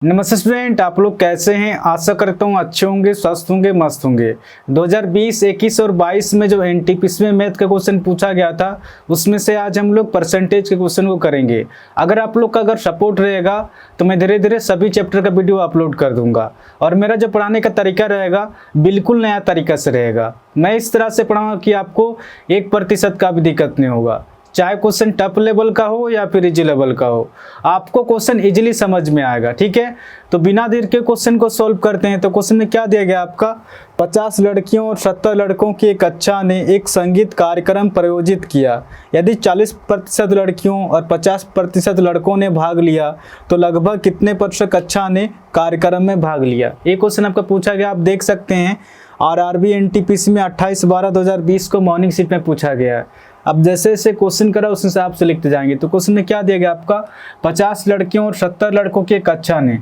नमस्ते स्टूडेंट, आप लोग कैसे हैं। आशा करता हूँ अच्छे होंगे, स्वस्थ होंगे, मस्त होंगे। 2020, 21 और 22 में जो एनटीपीसी में मैथ का क्वेश्चन पूछा गया था उसमें से आज हम लोग परसेंटेज के क्वेश्चन को करेंगे। अगर आप लोग का अगर सपोर्ट रहेगा तो मैं धीरे धीरे सभी चैप्टर का वीडियो अपलोड कर दूंगा और मेरा जो पढ़ाने का तरीका रहेगा बिल्कुल नया तरीका से रहेगा। मैं इस तरह से पढ़ाऊंगा कि आपको 1% का भी दिक्कत नहीं होगा, चाहे क्वेश्चन टफ लेवल का हो या फिर इजी लेवल का हो, आपको क्वेश्चन इजीली समझ में आएगा। ठीक है, तो बिना देर के क्वेश्चन को सॉल्व करते हैं। तो क्वेश्चन में क्या दिया गया आपका, 50 लड़कियों और 70 लड़कों की एक कक्षा ने एक संगीत कार्यक्रम प्रायोजित किया। यदि 40% लड़कियों और 50% लड़कों ने भाग लिया तो लगभग कितने प्रतिशत कक्षा ने कार्यक्रम में भाग लिया। ये क्वेश्चन आपका पूछा गया, आप देख सकते हैं आरआरबी एनटीपीसी में 28/12/2020 को मॉर्निंग शिफ्ट में पूछा गया है। अब जैसे जैसे क्वेश्चन करा उस हिसाब से लिखते जाएंगे। तो क्वेश्चन में क्या दिया गया आपका, 50 लड़कियों और 70 लड़कों की एक कक्षा ने,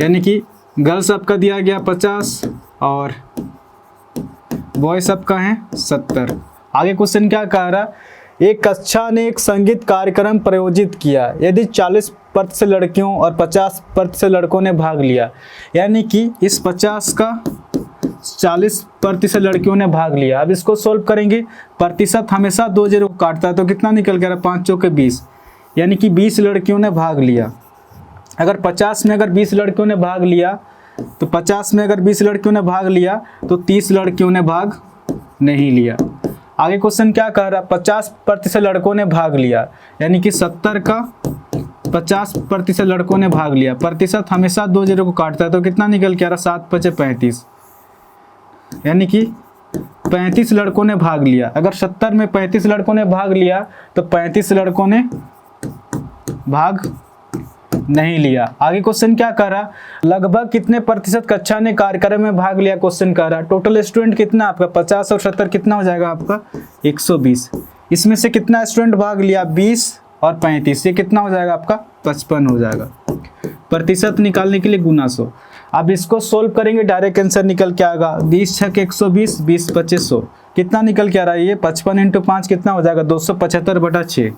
यानी कि गर्ल्स आपका दिया गया 50 और बॉयज आपका है 70। आगे क्वेश्चन क्या कह रहा, एक कक्षा ने एक संगीत कार्यक्रम प्रायोजित किया। यदि 40% लड़कियों और 50% लड़कों ने भाग लिया, यानी कि इस 50 का 40% लड़कियों ने भाग लिया। अब इसको सोल्व करेंगे, प्रतिशत हमेशा 2 0 को काटता है, तो कितना निकल गया 5 चौके 20, यानी कि 20 लड़कियों ने भाग लिया। अगर 50 में अगर 20 लड़कियों ने भाग लिया तो 50 में अगर 20 लड़कियों ने भाग लिया तो 30 लड़कियों ने भाग नहीं लिया। आगे क्वेश्चन क्या कह रहा, 50% लड़कों ने भाग लिया, यानी कि 70 का 50% लड़कों ने भाग लिया। प्रतिशत हमेशा 2 0 को काटता है, तो कितना निकल के आ रहा 7 5 35, यानी कि 35 लड़कों ने भाग लिया। अगर 70 में 35 लड़कों ने भाग लिया तो 35 लड़कों ने भाग नहीं लिया। आगे क्वेश्चन क्या कर रहा, लगभग कितने प्रतिशत कक्षा ने कार्यक्रम में भाग लिया। क्वेश्चन कर रहा टोटल स्टूडेंट कितना आपका 50 और 70 कितना हो जाएगा आपका 120। इसमें से कितना स्टूडेंट भाग लिया 20 और 35, ये कितना हो जाएगा आपका 55 हो जाएगा। प्रतिशत निकालने के लिए गुना 100। अब इसको सोल्व करेंगे, डायरेक्ट आंसर निकल के आएगा 20 6 120, 20 25 100, कितना निकल के आ रहा है ये 55 × 5 कितना हो जाएगा 275/6,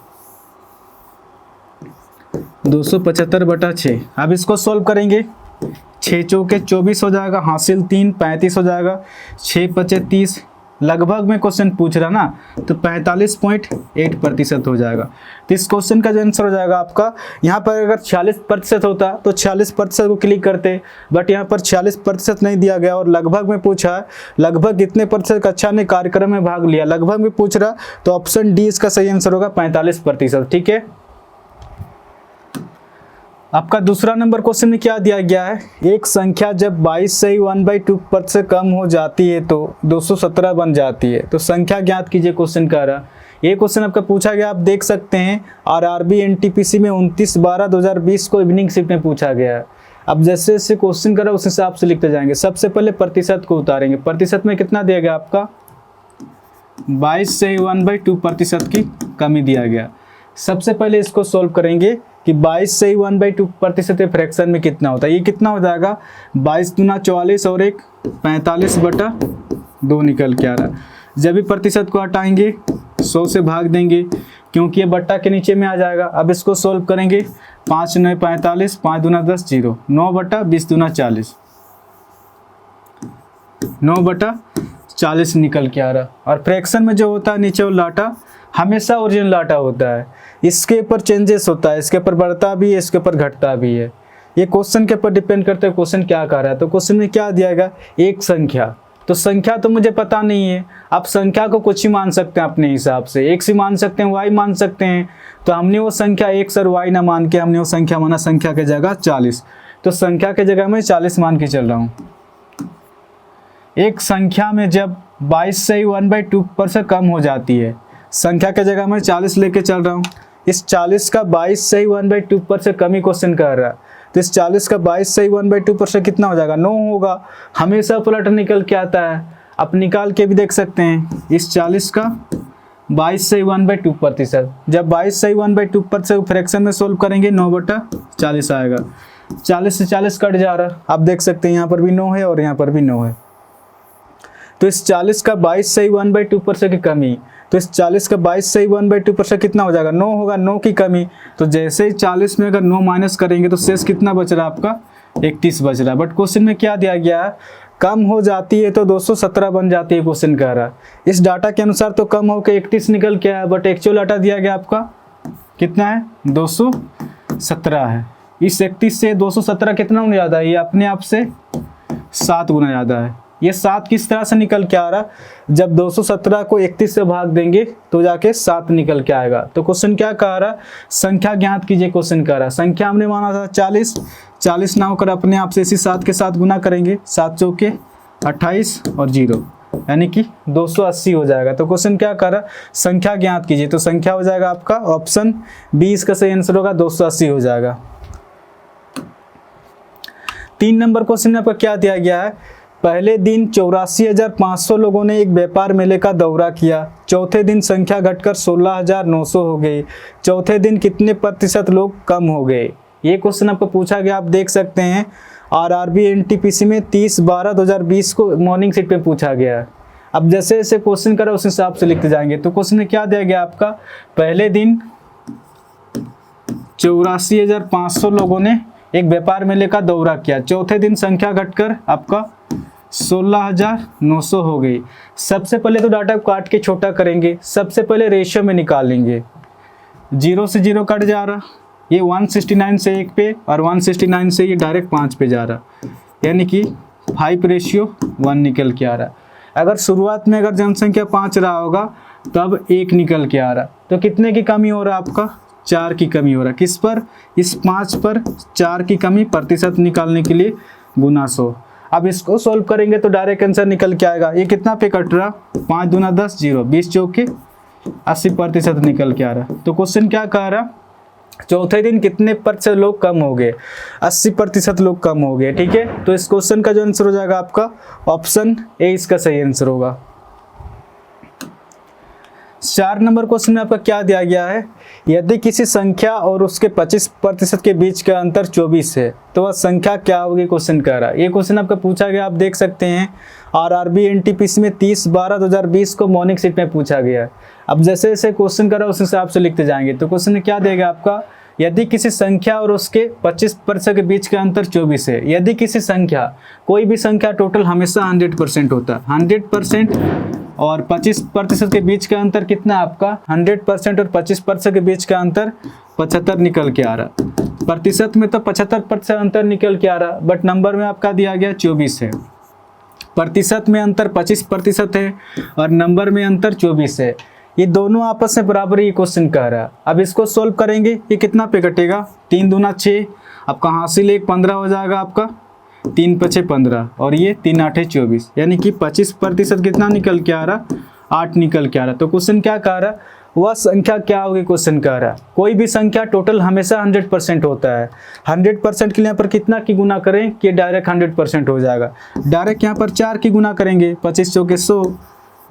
275/6। अब इसको सोल्व करेंगे, 6 चौके 24 हो जाएगा, हासिल 3 35 हो जाएगा, 6 5 30, लगभग में क्वेश्चन पूछ रहा ना, तो 45.8% हो जाएगा। तो इस क्वेश्चन का जो आंसर हो जाएगा आपका, यहाँ पर अगर 46% होता तो 46% को क्लिक करते, बट यहाँ पर 46% नहीं दिया गया और लगभग में पूछा है लगभग कितने प्रतिशत कक्षा ने कार्यक्रम में भाग लिया, लगभग में पूछ रहा, तो ऑप्शन डी इसका सही आंसर होगा 45%। ठीक है, आपका दूसरा नंबर क्वेश्चन में क्या दिया गया है, एक संख्या जब 22 से 1/2 से कम हो जाती है तो 217 बन जाती है। तो संख्या ज्ञात कीजिए, क्वेश्चन कह रहा। ये क्वेश्चन आपका पूछा गया, आप देख सकते हैं आरआरबी एनटीपीसी में 29/12/2020 को इवनिंग शिफ्ट में पूछा गया है। अब जैसे जैसे क्वेश्चन करा उस हिसाब से लिखते जाएंगे। सबसे पहले प्रतिशत को उतारेंगे, प्रतिशत में कितना दिया गया आपका 22 से 1/2% की कमी दिया गया। सबसे पहले इसको सोल्व करेंगे कि 22 से 1/2% फ्रैक्शन में कितना होता है, ये कितना हो जाएगा 22 दूना 44 और 1 45/2 निकल के आ रहा है। जब भी प्रतिशत को हटाएंगे 100 से भाग देंगे क्योंकि ये बट्टा के नीचे में आ जाएगा। अब इसको सोल्व करेंगे, 5 9 45, 5 दूना 10 0, 9/20 दूना 40, 9/40 निकल के आ रहा। और फ्रैक्शन में जो होता है नीचे वो लाटा हमेशा ओरिजिनल लाटा होता है, इसके ऊपर चेंजेस होता है, इसके ऊपर बढ़ता भी है, इसके ऊपर घटता भी है। ये क्वेश्चन के ऊपर डिपेंड करते हैं क्वेश्चन क्या कह रहा है। तो क्वेश्चन में क्या दिया एक संख्या, तो संख्या तो मुझे पता नहीं है, आप संख्या को कुछ ही मान सकते हैं अपने हिसाब से, x ही मान सकते हैं, y मान सकते हैं। तो हमने वो संख्या x और y ना मान के हमने वो संख्या माना संख्या की जगह 40, तो संख्या की जगह मैं 40 मान के चल रहा हूँ। एक संख्या में जब 22 से 1/2% कम हो जाती है, संख्या की जगह मैं 40 लेके चल रहा हूँ। इस 40 का 22 से 1/2% कमी क्वेश्चन कर रहा है, तो इस 40 का 22 से 1/2% कितना हो जाएगा 9 होगा। हमेशा पलट निकल के आता है, आप निकाल के भी देख सकते हैं। इस 40 का 22 से 1/2%, जब 22 से 1/2% फ्रैक्शन में सोल्व करेंगे 9/40 आएगा। 40 से 40 कट जा रहा है, आप देख सकते हैं यहाँ पर भी 9 है और यहाँ पर भी 9 है। तो इस 40 का 22 से 1/2% की कमी, तो इस 40 का 22 से ही 1/2% कितना हो जाएगा, 9 होगा, 9 की कमी। तो जैसे ही 40 में अगर 9 माइनस करेंगे तो शेष कितना बच रहा है आपका, 31 बच रहा है। बट क्वेश्चन में क्या दिया गया है, कम हो जाती है तो 217 बन जाती है, क्वेश्चन कह रहा है। इस डाटा के अनुसार तो कम होकर 31 निकल के आया, बट एक्चुअल डाटा दिया गया आपका कितना है, 217 है। इस 31 से 217 कितना गुना ज़्यादा है, ये अपने आप से 7 गुना ज़्यादा है। ये 7 किस तरह से निकल के आ रहा, जब 217 को 31 से भाग देंगे तो जाके 7 निकल के आएगा। तो क्वेश्चन क्या कह रहा, संख्या ज्ञात कीजिए, क्वेश्चन कह रहा। संख्या हमने माना था 40 ना होकर अपने आप से इसी 7 के साथ गुना करेंगे, 7 चौके 28 और 0 यानी कि 280 हो जाएगा। तो क्वेश्चन क्या कर रहा, संख्या ज्ञात कीजिए। तो संख्या हो जाएगा आपका ऑप्शन बी, इसका सही आंसर होगा, 280 हो जाएगा। 3 नंबर क्वेश्चन में आपका क्या दिया गया है, पहले दिन 84,500 लोगों ने एक व्यापार मेले का दौरा किया, चौथे दिन संख्या घटकर 16,900 हो गई, चौथे दिन कितने प्रतिशत लोग कम हो गए। ये क्वेश्चन आपको पूछा गया, आप देख सकते हैं आरआरबी एनटीपीसी में 30/12/2020 को मॉर्निंग शिफ्ट में पूछा गया है। अब जैसे जैसे क्वेश्चन करा उस हिसाब से लिखते जाएंगे। तो क्वेश्चन में क्या दिया गया आपका, पहले दिन 84,500 लोगों ने एक व्यापार मेले का दौरा किया, चौथे दिन संख्या घटकर आपका 16,900 हो गई। सबसे पहले तो डाटा को काट के छोटा करेंगे, सबसे पहले रेशियो में निकालेंगे। 0 से 0 कट जा रहा, ये 169 से 1 पे और 169 से ये डायरेक्ट 5 पे जा रहा, यानी कि 5:1 निकल के आ रहा। अगर शुरुआत में अगर जनसंख्या 5 रहा होगा तब 1 निकल के आ रहा, तो कितने की कमी हो रहा आपका, 4 की कमी हो रहा। किस पर, इस 5 पर 4 की कमी, प्रतिशत निकालने के लिए गुना 100। अब इसको सॉल्व करेंगे तो डायरेक्ट आंसर निकल के आएगा। ये कितना पे कट रहा, 5 दूना 10, 0, 20 चौके 80% निकल के आ रहा। तो क्वेश्चन क्या कह रहा, चौथे दिन कितने प्रतिशत लोग कम हो गए, 80% लोग कम हो गए। ठीक है, तो इस क्वेश्चन का जो आंसर हो जाएगा आपका ऑप्शन ए, इसका सही आंसर होगा। 4 नंबर क्वेश्चन में आपका क्या दिया गया है, यदि किसी संख्या और उसके 25% के बीच का अंतर 24 है तो वह संख्या क्या होगी, क्वेश्चन कह रहा है। ये क्वेश्चन आपका पूछा गया, आप देख सकते हैं आरआरबी एनटीपीसी में 30/12/2020 को मॉर्निंग शिफ्ट में पूछा गया है। अब जैसे जैसे क्वेश्चन करा उस हिसाब से लिखते जाएंगे। तो क्वेश्चन में क्या देगा आपका, यदि किसी संख्या और उसके 25% के बीच का अंतर 24 है। यदि किसी संख्या, कोई भी संख्या टोटल हमेशा 100% होता है, 100% और 25% के बीच का अंतर कितना आपका, 100% और 25% के बीच का अंतर 75 निकल के आ रहा। प्रतिशत में तो 75% अंतर निकल के आ रहा, बट नंबर में आपका दिया गया 24 है। प्रतिशत में अंतर 25% है और नंबर में अंतर 24 है। ये दोनों आपस में बराबर ही क्वेश्चन कह रहा है। अब इसको सोल्व करेंगे, ये कितना पे कटेगा, 3 दूना 6, आपका हासिल 1 15 हो जाएगा आपका, 3 5 15 और ये 3 8 24, यानी कि 25% कितना निकल के आ रहा, 8 निकल के आ रहा। तो क्वेश्चन क्या कह रहा, वह संख्या क्या होगी, क्वेश्चन कह रहा कोई भी संख्या टोटल हमेशा 100% होता है। 100% के लिए यहाँ पर कितना की गुना करें कि डायरेक्ट 100% हो जाएगा। डायरेक्ट यहाँ पर 4 की गुना करेंगे, 25 चौके 100,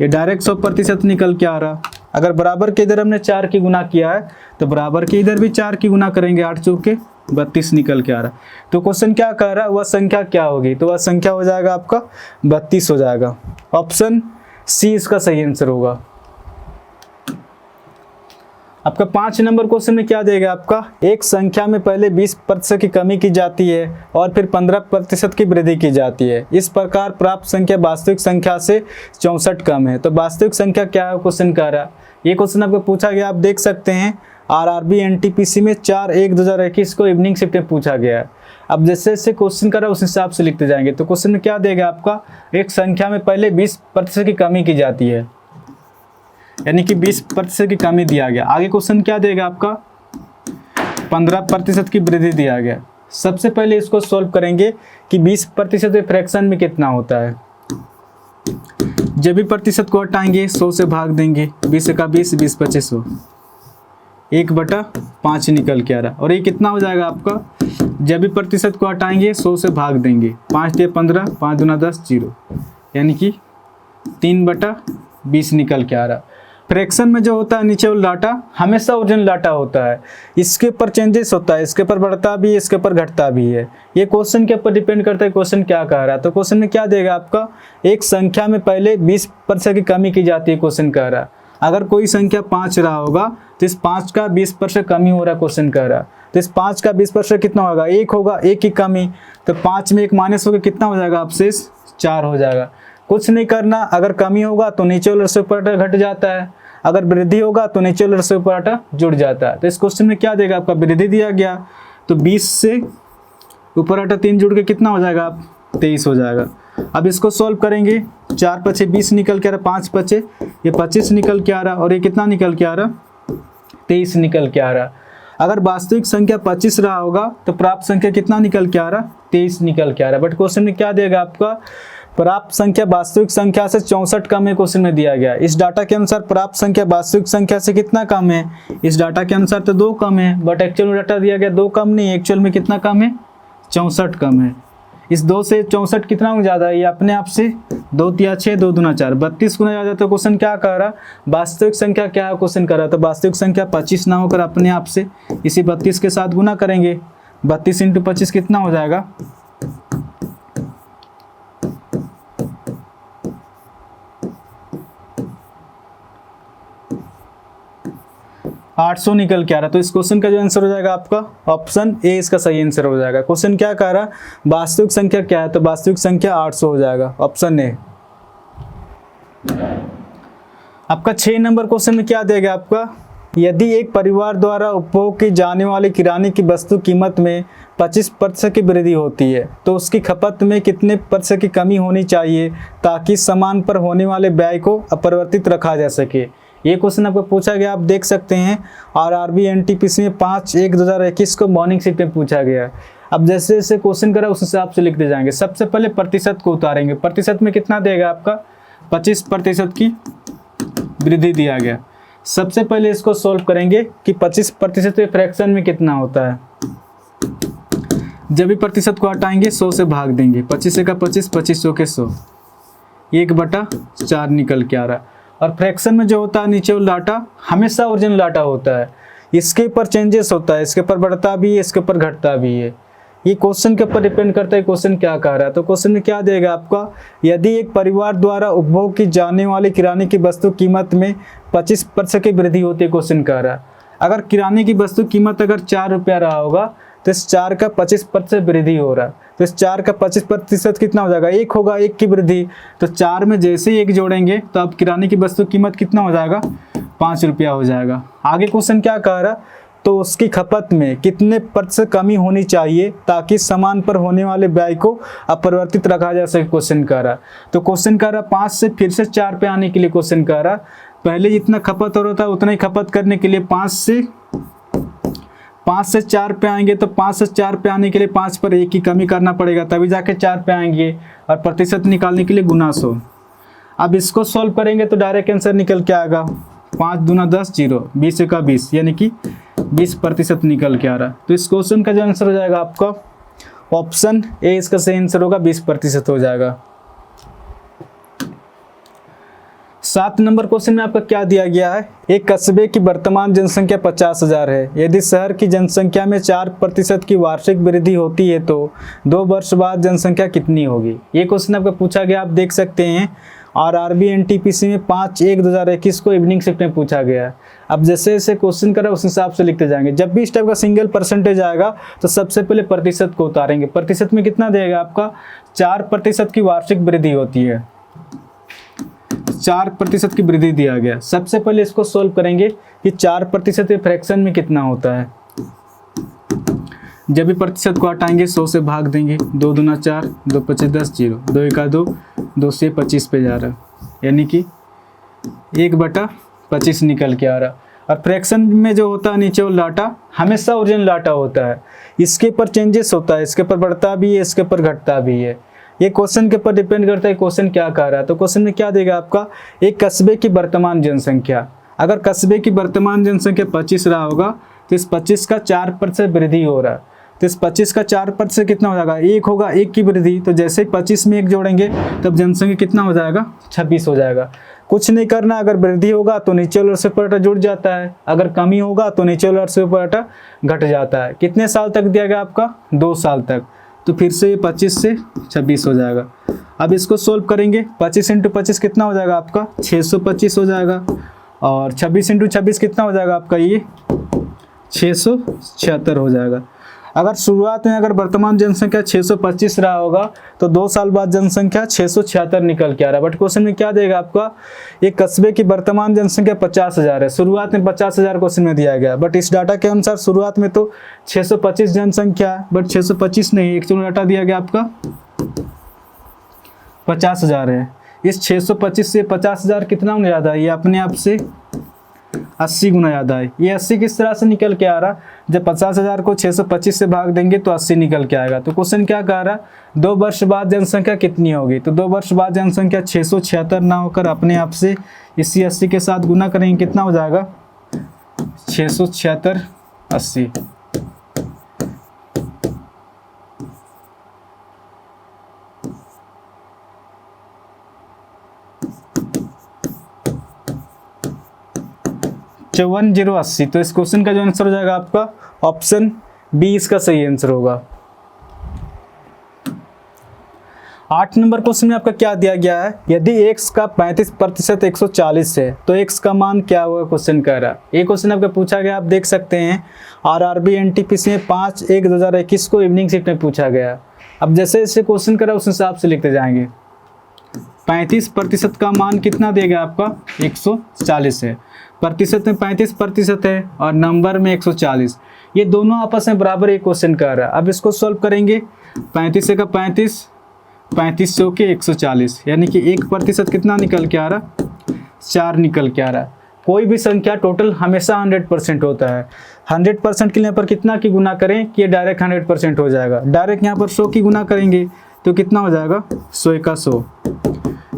ये डायरेक्ट 100% निकल के आ रहा। अगर बराबर के इधर हमने 4 की गुना किया है तो बराबर के इधर भी 4 की गुना करेंगे, 8 चौके 32 निकल के आ रहा। तो क्वेश्चन क्या कह रहा है, वह संख्या क्या होगी, तो वह संख्या हो जाएगा आपका 32 हो जाएगा। ऑप्शन सी इसका सही आंसर होगा। आपका 5 नंबर क्वेश्चन में क्या देगा आपका, एक संख्या में पहले 20% की कमी की जाती है और फिर 15% की वृद्धि की जाती है। इस प्रकार प्राप्त संख्या वास्तविक संख्या से 64 कम है। तो वास्तविक संख्या क्या है, क्वेश्चन कह रहा। ये क्वेश्चन आपको पूछा गया, आप देख सकते हैं आरआरबी एनटीपीसी में 4/1/2021 को इवनिंग शिफ्ट में पूछा गया है। अब जैसे जैसे क्वेश्चन करा उस हिसाब से लिखते जाएंगे। तो क्वेश्चन में क्या देगा आपका, एक संख्या में पहले 20% की कमी की जाती है, यानी कि 20% की कमी दिया गया। आगे क्वेश्चन क्या देगा आपका, 15% की वृद्धि दिया गया। सबसे पहले इसको सॉल्व करेंगे कि 20% फ्रैक्शन में कितना होता है। जब भी प्रतिशत को हटाएंगे 100 से भाग देंगे, 20 का 20, 20 25 100, 1/5 निकल के आ रहा। और ये कितना हो जाएगा आपका, जब भी प्रतिशत को हटाएंगे 100 से भाग देंगे, 5 × 15, 5 दूना 10, 0, यानी कि 3/20 निकल के आ रहा। फ्रैक्शन में जो होता है नीचे वाला डाटा हमेशा ओरिजिनल डाटा होता है, इसके ऊपर चेंजेस होता है, इसके ऊपर बढ़ता भी है, इसके ऊपर घटता भी है। ये क्वेश्चन के ऊपर डिपेंड करता है क्वेश्चन क्या कह रहा है। तो क्वेश्चन में क्या देगा आपका, एक संख्या में पहले 20% की कमी की जाती है, क्वेश्चन कह रहा है। अगर कोई संख्या 5 रहा होगा तो इस 5 का 20% कमी हो रहा क्वेश्चन कह रहा, तो इस 5 का 20% कितना होगा, 1 होगा, 1 की कमी, तो 5 में 1 माइनस होकर कितना हो जाएगा, अवशेष 4 हो जाएगा। कुछ नहीं करना, अगर कमी होगा तो नीचे वाले से ऊपर आटा घट जाता है, अगर वृद्धि होगा तो नीचे वाले से ऊपर आटा जुड़ जाता है। तो इस क्वेश्चन में क्या देगा आपका, वृद्धि दिया गया, तो 20 से ऊपर आटा 3 जुड़ के कितना हो जाएगा, 23 हो जाएगा। अब इसको सॉल्व करेंगे, 4 पचे 20 निकल के आ रहा, 5 पचे ये 25 निकल के आ रहा, और ये कितना निकल के आ रहा, 23 निकल के आ रहा। अगर वास्तविक संख्या 25 रहा होगा तो प्राप्त संख्या कितना निकल के आ रहा, 23 निकल के आ रहा। बट क्वेश्चन में क्या देगा आपका, प्राप्त संख्या वास्तविक संख्या से 64 कम है, क्वेश्चन में दिया गया। इस डाटा के अनुसार प्राप्त संख्या वास्तविक संख्या से कितना कम है, इस डाटा के अनुसार तो 2 कम है, बट एक्चुअल में डाटा दिया गया 2 कम नहीं, एक्चुअल में कितना कम है, 64 कम है। इस 2 से 64 कितना ज़्यादा है, ये अपने आप से 2 तिया 6 2 दूना 4 32 गुना ज़्यादा। तो क्वेश्चन क्या कह रहा, वास्तविक संख्या क्या है, क्वेश्चन कर रहा, तो वास्तविक संख्या 25 ना होकर अपने आप से इसी 32 के साथ गुना करेंगे, 32 × 25 कितना हो जाएगा, 800 निकल के आ रहा। तो इस क्वेश्चन का जो आंसर हो जाएगा आपका ऑप्शन ए इसका सही आंसर हो जाएगा। क्वेश्चन क्या कह रहा, वास्तविक संख्या क्या है, तो वास्तविक संख्या 800 हो जाएगा, ऑप्शन ए। आपका 6 नंबर क्वेश्चन में क्या देगा आपका, यदि एक परिवार द्वारा उपभोग की जाने वाली किराने की वस्तु कीमत में 25% की वृद्धि होती है तो उसकी खपत में कितने % की कमी होनी चाहिए ताकि सामान पर होने वाले व्यय को अपरिवर्तित रखा जा सके। ये क्वेश्चन आपको पूछा गया, आप देख सकते हैं, और आरबी एनटीपीसी में 5/1/2021 को मॉर्निंग शिफ्ट में पूछा गया। अब जैसे जैसे क्वेश्चन करा उस हिसाब से लिखते जाएंगे। सबसे पहले प्रतिशत को उतारेंगे, प्रतिशत में कितना देगा आपका, 25% की वृद्धि दिया गया। सबसे पहले इसको सॉल्व करेंगे कि 25% फ्रैक्शन में कितना होता है। जब भी प्रतिशत को हटाएंगे 100 से भाग देंगे, 25 का 25, 25 के 100, 1/4 निकल के आ रहा। और फ्रैक्शन में जो होता है नीचे वाला डाटा हमेशा ओरिजिनल डाटा होता है, इसके ऊपर चेंजेस होता है, इसके ऊपर बढ़ता भी है, इसके ऊपर घटता भी है। ये क्वेश्चन के ऊपर डिपेंड करता है क्वेश्चन क्या कह रहा है। तो क्वेश्चन में क्या देगा आपका, यदि एक परिवार द्वारा उपभोग की जाने वाली किराने की वस्तु कीमत में 25% की वृद्धि होती है, क्वेश्चन कह रहा है। अगर किराने की वस्तु कीमत अगर 4 रुपया रहा होगा तो इस 4 का 25% वृद्धि हो रहा है, तो इस 4 का 25% कितना हो जाएगा, 1 होगा, 1 की वृद्धि। तो 4 में जैसे ही 1 जोड़ेंगे तो अब किराने की वस्तु कीमत कितना हो जाएगा, 5 रुपया हो जाएगा। आगे क्वेश्चन क्या कह रहा, तो उसकी खपत में कितने % कमी होनी चाहिए ताकि सामान पर होने वाले व्यय को अपरिवर्तित रखा जा सके, क्वेश्चन कह रहा। तो क्वेश्चन कह रहा 5 से फिर से 4 पे आने के लिए क्वेश्चन कह रहा, पहले जितना खपत हो रहा था उतना ही खपत करने के लिए 5 से 4 पे आएंगे। तो 5 से 4 पे आने के लिए 5 पर 1 की कमी करना पड़ेगा, तभी जाके 4 पे आएंगे, और प्रतिशत निकालने के लिए गुना 100। अब इसको सॉल्व करेंगे तो डायरेक्ट आंसर निकल के आएगा, 5 दूना 10 0, 20 का 20, यानी कि 20% निकल के आ रहा। तो इस क्वेश्चन का जो आंसर हो जाएगा आपका ऑप्शन ए इसका सही आंसर होगा, 20% हो जाएगा। 7 नंबर क्वेश्चन में आपका क्या दिया गया है, एक कस्बे की वर्तमान जनसंख्या 50,000 है, यदि शहर की जनसंख्या में 4% की वार्षिक वृद्धि होती है तो 2 वर्ष बाद जनसंख्या कितनी होगी। ये क्वेश्चन आपका पूछा गया, आप देख सकते हैं, और आरबी एनटीपीसी में 5/1/2021 को इवनिंग शिफ्ट में पूछा गया है। अब जैसे जैसे क्वेश्चन करा उस हिसाब से लिखते जाएंगे। जब भी इस टाइप का सिंगल परसेंटेज आएगा तो सबसे पहले प्रतिशत को उतारेंगे। प्रतिशत में कितना देगा आपका, 4% की वार्षिक वृद्धि होती है, 4% की वृद्धि दिया गया। सबसे पहले इसको सॉल्व करेंगे कि 4% फ्रैक्शन में कितना होता है। जब भी प्रतिशत को हटाएंगे 100 से भाग देंगे, 2 दूना 4, 2 पचे 10 0, 2 1 2, 2 से 25 पे जा रहा, यानी कि 1/25 निकल के आ रहा। और फ्रैक्शन में जो होता है नीचे वाला डाटा हमेशा ओरिजिनल डाटा होता है, इसके ऊपर चेंजेस होता है, इसके ऊपर बढ़ता भी है, इसके ऊपर घटता भी है। ये क्वेश्चन के ऊपर डिपेंड करता है क्वेश्चन क्या कह रहा है। तो क्वेश्चन में क्या देगा आपका, एक कस्बे की वर्तमान जनसंख्या, अगर कस्बे की वर्तमान जनसंख्या 25 रहा होगा तो इस 25 का 4% वृद्धि हो रहा है, तो इस 25 का 4% कितना हो जाएगा, 1 होगा, 1 की वृद्धि। तो जैसे ही 25 में 1 जोड़ेंगे तब जनसंख्या कितना हो जाएगा, 26 हो जाएगा। कुछ नहीं करना, अगर वृद्धि होगा तो नीचे वाले से ऊपर आटा जुड़ जाता है, अगर कमी होगा तो नीचे वाले से ऊपर आटा घट जाता है। कितने साल तक दिया गया आपका, 2 साल तक। तो फिर से ये 25 से 26 हो जाएगा। अब इसको सोल्व करेंगे, 25 × 25 कितना हो जाएगा आपका, 625 हो जाएगा। और 26 इंटू 26 कितना हो जाएगा आपका, ये 676 हो जाएगा। अगर शुरुआत में अगर वर्तमान जनसंख्या 625 रहा होगा तो 2 साल बाद जनसंख्या 676 निकल के आ रहा है। बट क्वेश्चन में क्या देगा आपका, एक कस्बे की वर्तमान जनसंख्या 50,000 है, शुरुआत में 50,000 क्वेश्चन में दिया गया, बट इस डाटा के अनुसार शुरुआत में तो 625 जनसंख्या है, बट 625 नहीं, एक्चुअल डाटा दिया गया आपका 50,000 है। इस 625 से 50,000 कितना गुना ज़्यादा है, ये अपने आप से 80 गुना ज़्यादा है। ये 80 किस तरह से निकल के आ रहा, जब 50,000 को 625 से भाग देंगे तो 80 निकल के आएगा। तो क्वेश्चन क्या कह रहा, 2 वर्ष बाद जनसंख्या कितनी होगी, तो 2 वर्ष बाद जनसंख्या 676 ना होकर अपने आप से इसी 80 के साथ गुना करेंगे, कितना हो जाएगा 676 80। चौवन 080। तो इस क्वेश्चन का जो आंसर हो जाएगा आपका ऑप्शन बी इसका सही आंसर होगा। 8 नंबर क्वेश्चन में आपका क्या दिया गया है, यदि x का 35% 140 है तो x का मान क्या होगा, क्वेश्चन कह रहा है। ये क्वेश्चन आपका पूछा गया, आप देख सकते हैं RRB NTPC में 5/1/2021 को इवनिंग शिफ्ट में पूछा गया। अब जैसे जैसे क्वेश्चन करा उस हिसाब से लिखते जाएंगे। 35% का मान कितना देगा आपका 140 है, प्रतिशत में 35% है और नंबर में 140, ये दोनों आपस में बराबर एक क्वेश्चन कर रहा है। अब इसको सॉल्व करेंगे, 35 का 35, 3500 के 140, यानी कि 1% कितना निकल के आ रहा, 4 निकल के आ रहा है। कोई भी संख्या टोटल हमेशा 100% होता है। 100% के लिए पर कितना की गुना करें कि ये डायरेक्ट 100% हो जाएगा। डायरेक्ट यहाँ पर 100 की गुना करेंगे तो कितना हो जाएगा 100 का 100,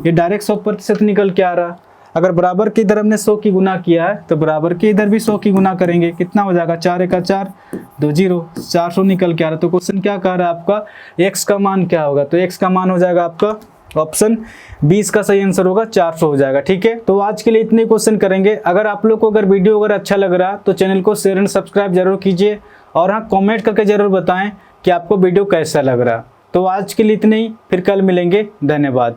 ये डायरेक्ट 100% निकल के आ रहा। अगर बराबर के इधर हमने 100 की गुना किया है तो बराबर के इधर भी 100 की गुना करेंगे, कितना हो जाएगा 4 का 4, 2 0, 400 निकल के आ रहा। तो क्वेश्चन क्या कह रहा है आपका, x का मान क्या होगा, तो x का मान हो जाएगा आपका ऑप्शन 20 का सही आंसर होगा 400 हो जाएगा। ठीक है, तो आज के लिए इतने क्वेश्चन करेंगे। अगर आप लोग को अगर वीडियो अगर अच्छा लग रहा तो चैनल को शेयर एंड सब्सक्राइब जरूर कीजिए और हाँ कमेंट करके जरूर बताएं कि आपको वीडियो कैसा लग रहा। तो आज के लिए इतने ही, फिर कल मिलेंगे, धन्यवाद।